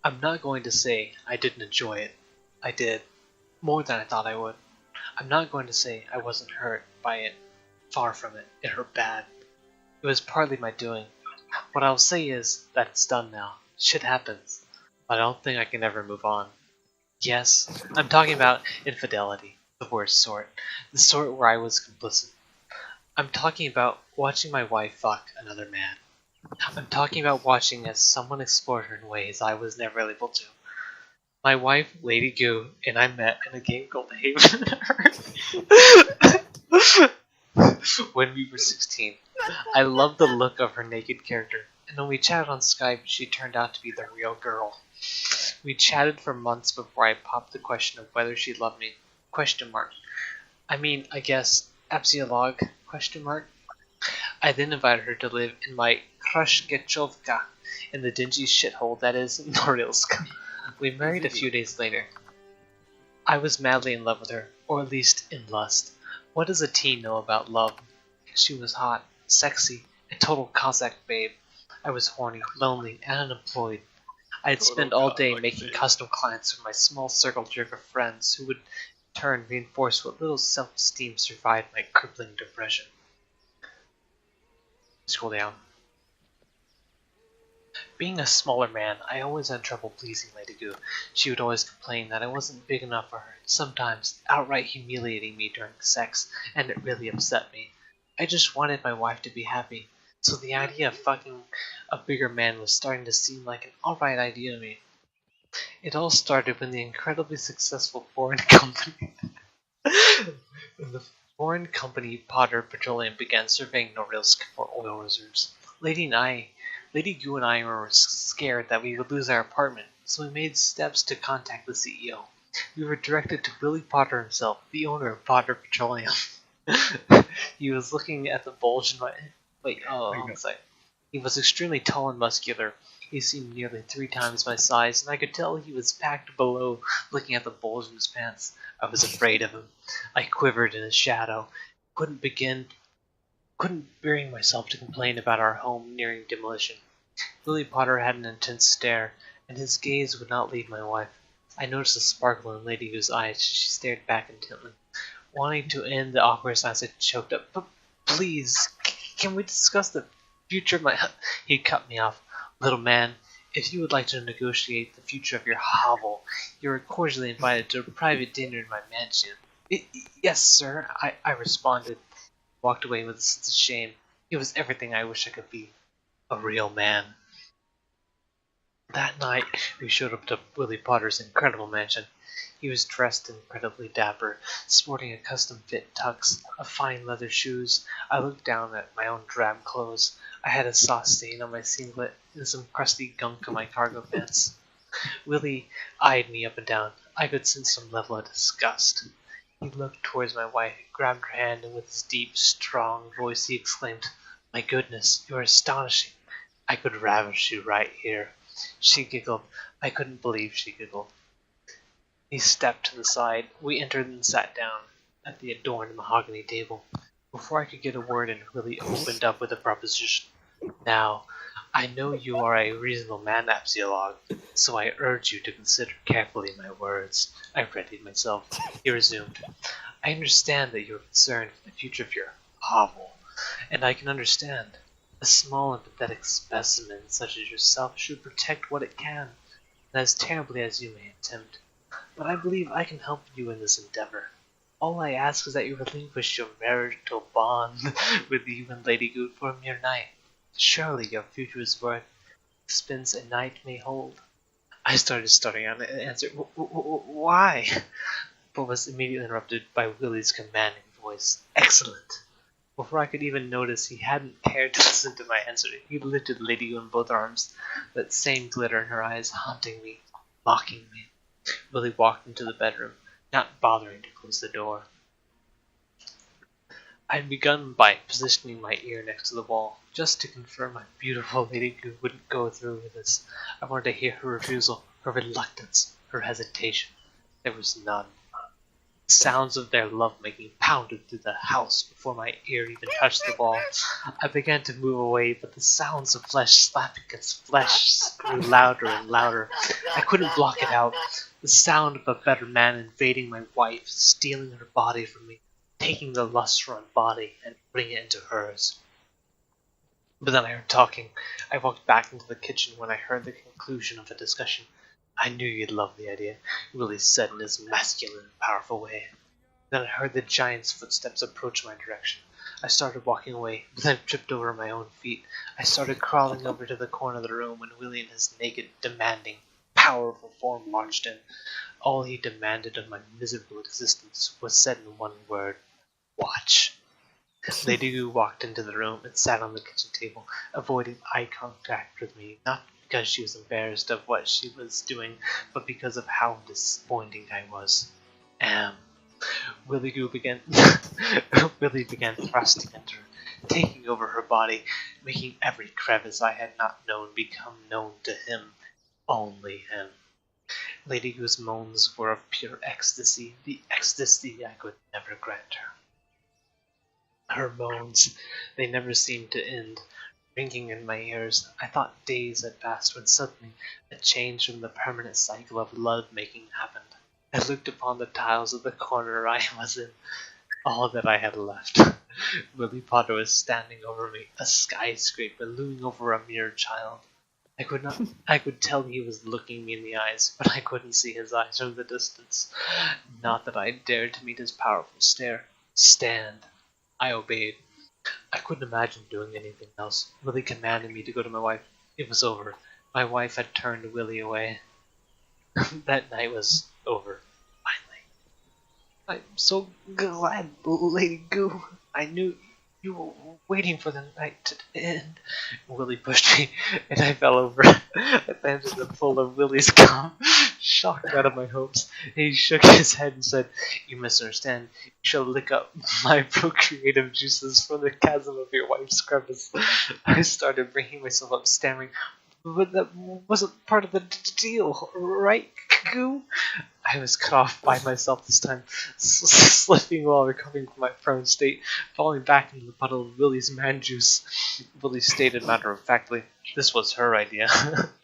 I'm not going to say I didn't enjoy it. I did, more than I thought I would. I'm not going to say I wasn't hurt by it. Far from it. It hurt bad. It was partly my doing. What I'll say is that it's done now. Shit happens. But I don't think I can ever move on. Yes, I'm talking about infidelity. The worst sort. The sort where I was complicit. I'm talking about watching my wife fuck another man. I'm talking about watching as someone explored her in ways I was never able to. My wife, Lady Goo, and I met in a game called Haven Earth when we were 16. I loved the look of her naked character, and when we chatted on Skype, she turned out to be the real girl. We chatted for months before I popped the question of whether she loved me. Question mark. I mean, I guess, Apsiolog? Question mark. I then invited her to live in my Krushkechovka, in the dingy shithole that is Norilsk. We married a few days later. I was madly in love with her, or at least in lust. What does a teen know about love? She was hot, sexy, a total Cossack babe. I was horny, lonely, and unemployed. I'd spend all day making custom clients for my small circle jerk of friends who would in turn reinforce what little self-esteem survived my crippling depression. Scroll down. Being a smaller man, I always had trouble pleasing Lady Goo. She would always complain that I wasn't big enough for her, sometimes outright humiliating me during sex, and it really upset me. I just wanted my wife to be happy, so the idea of fucking a bigger man was starting to seem like an alright idea to me. It all started when the incredibly successful foreign company Potter Petroleum began surveying Norilsk for oil reserves. Lady Goo and I were scared that we would lose our apartment, so we made steps to contact the CEO. We were directed to Willie Potter himself, the owner of Potter Petroleum. He was looking at the bulge in my... sorry. He was extremely tall and muscular. He seemed nearly 3 times my size, and I could tell he was packed below, looking at the bulge in his pants. I was afraid of him. I quivered in his shadow. Couldn't bring myself to complain about our home nearing demolition. Willie Potter had an intense stare, and his gaze would not leave my wife. I noticed a sparkle in Lady Goo's eyes as she stared back intently. Wanting to end the awkward silence, I choked up. But please, can we discuss the future of my... He cut me off. Little man, if you would like to negotiate the future of your hovel, you are cordially invited to a private dinner in my mansion. Yes, sir, I responded. Walked away with a sense of shame. It was everything I wish I could be. A real man. That night, we showed up to Willie Potter's incredible mansion. He was dressed incredibly dapper, sporting a custom-fit tux of fine leather shoes. I looked down at my own drab clothes. I had a sauce stain on my singlet and some crusty gunk on my cargo pants. Willie eyed me up and down. I could sense some level of disgust. He looked towards my wife, grabbed her hand, and with his deep, strong voice he exclaimed, "My goodness, you are astonishing. I could ravish you right here." She giggled. I couldn't believe she giggled. He stepped to the side. We entered and sat down at the adorned mahogany table. Before I could get a word in, Willie opened up with a proposition. "Now, I know you are a reasonable man, Apsiolog, so I urge you to consider carefully my words." I readied myself. He resumed. "I understand that you are concerned for the future of your hovel, and I can understand. A small and pathetic specimen such as yourself should protect what it can, and as terribly as you may attempt. But I believe I can help you in this endeavor. All I ask is that you relinquish your marital bond with you and Lady Goo for a mere night. Surely your future is worth the expense a night may hold." I started stuttering out and answered, "Why?" but was immediately interrupted by Willie's commanding voice. "Excellent!" Before I could even notice he hadn't cared to listen to my answer, he lifted Lady Goo in both arms, that same glitter in her eyes haunting me, mocking me. Willie walked into the bedroom, not bothering to close the door. I had begun by positioning my ear next to the wall, just to confirm my beautiful Lady Goo wouldn't go through with this. I wanted to hear her refusal, her reluctance, her hesitation. There was none. Sounds of their lovemaking pounded through the house before my ear even touched the wall. I began to move away, but the sounds of flesh slapping against flesh grew louder and louder. I couldn't block it out. The sound of a better man invading my wife, stealing her body from me, taking the lust-run body and putting it into hers. But then I heard talking. I walked back into the kitchen when I heard the conclusion of the discussion. I knew you'd love the idea, Willie said in his masculine, powerful way. Then I heard the giant's footsteps approach my direction. I started walking away, but then tripped over my own feet. I started crawling over to the corner of the room when Willie in his naked, demanding, powerful form marched in. All he demanded of my miserable existence was said in one word: watch. Lady Gu walked into the room and sat on the kitchen table, avoiding eye contact with me, not because she was embarrassed of what she was doing, but because of how disappointing I was. Willie began thrusting at her, taking over her body, making every crevice I had not known become known to him, only him. Lady Gu's moans were of pure ecstasy, the ecstasy I could never grant her. Her moans, they never seemed to end, ringing in my ears. I thought days had passed when suddenly a change from the permanent cycle of love-making happened. I looked upon the tiles of the corner I was in, all that I had left. Willie Potter was standing over me, a skyscraper looming over a mere child. I could tell he was looking me in the eyes, but I couldn't see his eyes from the distance. Not that I dared to meet his powerful stare. Stand. I obeyed. I couldn't imagine doing anything else. Willie commanded me to go to my wife. It was over. My wife had turned Willie away. That night was over, finally. I'm so glad, Lady Gu. I knew you were waiting for the night to end. Willie pushed me, and I fell over. I landed in the pool of Willie's cum, shocked out of my hopes. He shook his head and said, "You misunderstand. You shall lick up my procreative juices from the chasm of your wife's crevice." I started bringing myself up, stammering, "But that wasn't part of the deal, right, Gu?" I was cut off by myself this time, slipping while recovering from my prone state, falling back into the puddle of Willie's man juice. Willie stated matter-of-factly, this was her idea.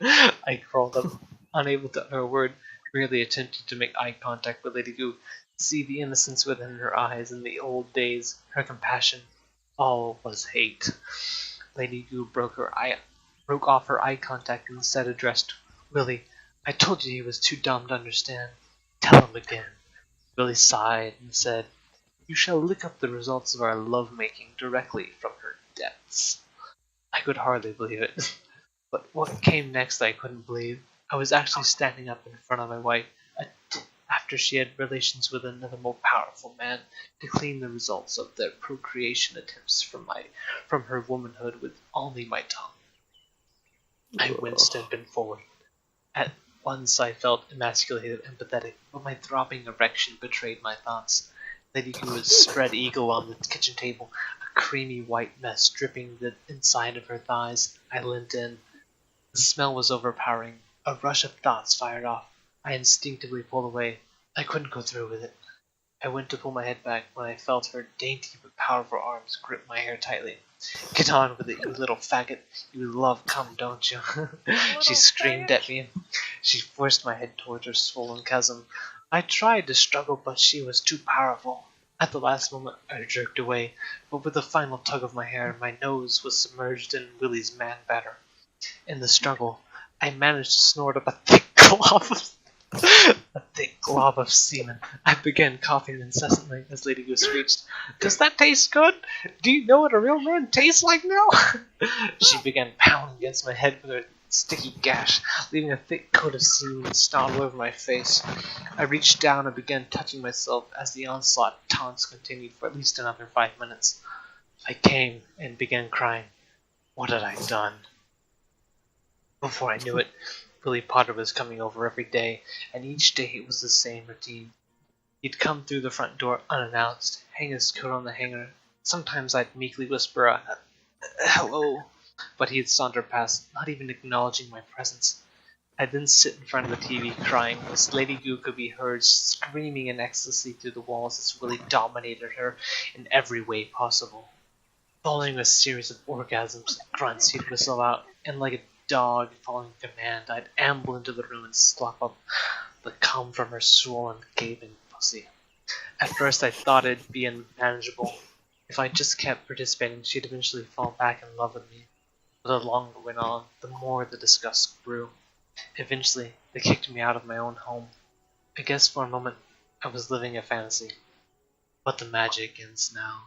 I crawled up, unable to utter a word, merely attempting to make eye contact with Lady Gu, see the innocence within her eyes in the old days, her compassion. All was hate. Lady Gu broke off her eye contact and instead addressed Willie. "I told you he was too dumb to understand. Tell him again." Willie sighed and said, "You shall lick up the results of our love-making directly from her depths." I could hardly believe it. But what came next I couldn't believe. I was actually standing up in front of my wife, after she had relations with another more powerful man, to clean the results of their procreation attempts from her womanhood with only my tongue. I winced and bent forward. At once I felt emasculated and pathetic, but my throbbing erection betrayed my thoughts. Lady Gu was spread eagle on the kitchen table, a creamy white mess dripping the inside of her thighs. I leant in. The smell was overpowering. A rush of thoughts fired off. I instinctively pulled away. I couldn't go through with it. I went to pull my head back when I felt her dainty but powerful arms grip my hair tightly. "Get on with it, you little faggot. You love cum, don't you?" She screamed at me. She forced my head towards her swollen chasm. I tried to struggle, but she was too powerful. At the last moment, I jerked away, but with a final tug of my hair, my nose was submerged in Willie's man batter. In the struggle, I managed to snort up a thick glob of semen. I began coughing incessantly as Lady Gu screeched, "Does that taste good? Do you know what a real man tastes like now?" She began pounding against my head with her sticky gash, leaving a thick coat of semen snot all over my face. I reached down and began touching myself as the onslaught of taunts continued for at least another 5 minutes. I came and began crying. What had I done? Before I knew it, Willie Potter was coming over every day, and each day it was the same routine. He'd come through the front door unannounced, hang his coat on the hanger. Sometimes I'd meekly whisper hello, but he'd saunter past, not even acknowledging my presence. I'd then sit in front of the TV crying as Lady Goo could be heard screaming in ecstasy through the walls as Willie dominated her in every way possible. Following a series of orgasms and grunts, he'd whistle out, and like a dog following command, I'd amble into the room and slap up the cum from her swollen, gaping pussy. At first I thought it'd be unmanageable. If I just kept participating, she'd eventually fall back in love with me. But the longer it went on, the more the disgust grew. Eventually, they kicked me out of my own home. I guess for a moment I was living a fantasy. But the magic ends now.